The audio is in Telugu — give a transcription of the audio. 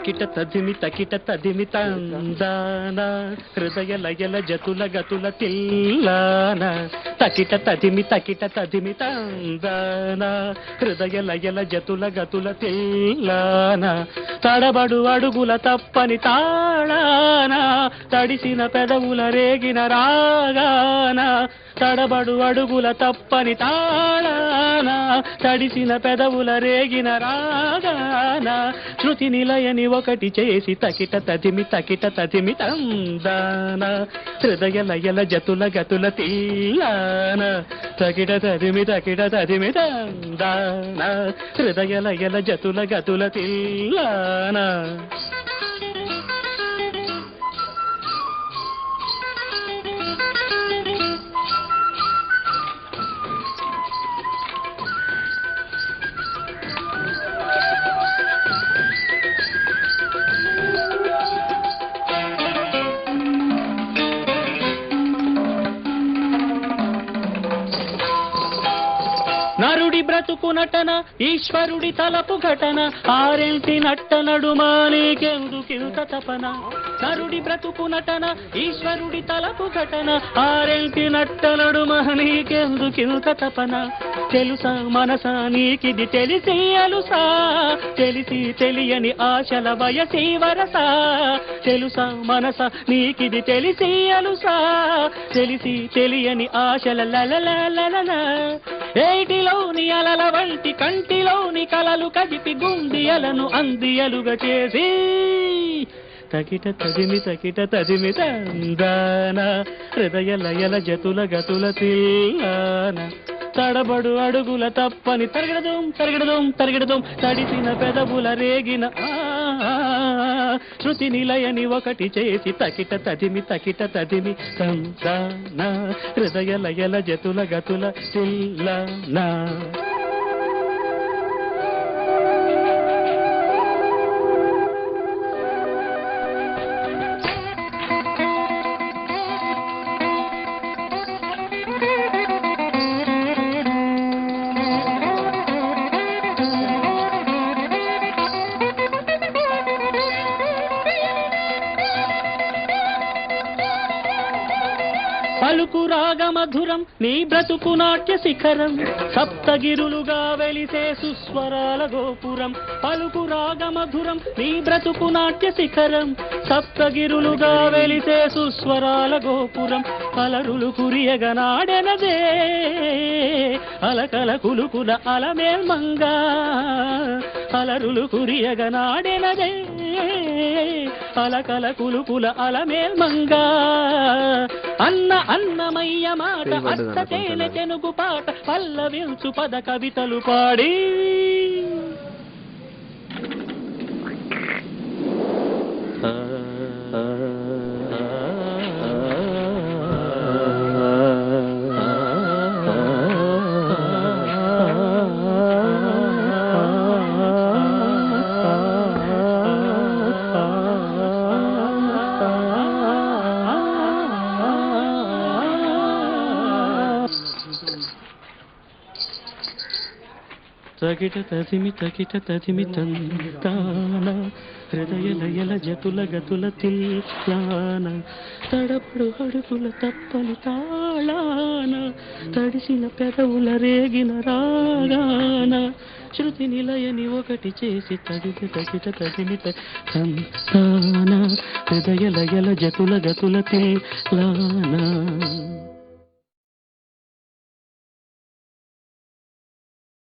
తకిట తదిమి తందాన హృదయ లయల జతుల గతుల తిల్లాన తకిట తదిమి తందాన హృదయ లయల జతుల గతుల తిల్లాన తడబడు అడుగుల తప్పని తాళాన తడిసిన పెదవుల రేగిన రాగాన తడబడు అడుగుల తప్పని తాళాన తడిసిన పెదవుల రేగిన రాగాన శృతి నిలయని ఒకటి చేసి తకిట తదిమి తందాన హృదయ లయల జతుల గతుల తీయాన తకిట తదిమి తందాన హృదయ లయల జతుల గతుల తీయాన నరుడి బ్రతుకు నటన ఈశ్వరుడి తలపు ఘటన ఆరెంటి నట్ట నడుమా నీకెందుకింత తపన నరుడి బ్రతుకు నటన ఈశ్వరుడి తలపు ఘటన ఆరెంటి నట్ట నడుమా నీకెందుకింత తపన తెలుసా మనసా నీకిది తెలిసి అలుసా తెలిసి తెలియని ఆశల వయసి వరస తెలుసా మనసా నీకిది తెలిసి అలుసా తెలిసి తెలియని ఆశల లలల ఏటిలోని అలల వంటి కంటిలోని కలలు కదిపి గుండియలను అందియలుగా చేసి తకిట తదిమి తందాన హృదయ లయల జతుల గతుల తీయాన తడబడు అడుగుల తప్పని తరిగడదోం తడిసిన పెదవుల రేగిన శృతి నిలయని ఒకటి చేసి తకిట తదిమి తందాన హృదయ లయల జతుల గతుల తిల్లాన పలుకు రాగ మధురం నీ బ్రతుకు నాట్య శిఖరం సప్తగిరులుగా వెలిసే సుస్వరాల గోపురం పలుకు రాగ మధురం నీ బ్రతుకు నాట్య శిఖరం సప్తగిరులుగా వెలిసే సుస్వరాల గోపురం అలరులు కురియగనాడెనదే అలకల కులుకుల అలమేల్మంగా అలరులు కురియగనాడెనదే అలకల కులుకుల అలమేల్మంగా అన్నమయ్య మాట అస్తేన తెనుగు పాట పల్లవించు పద కవితలు పాడి తకిట తదిమి తందాన హృదయ లయల జతుల గతుల తిల్లాన తడపడు అడుగుల తప్పని తాళాన తడిసిన పెదవుల రేగిన రాగాన శృతి నిలయని ఒకటి చేసి తకిట తదిమి తందాన హృదయ లయల జతుల గతుల తిల్లాన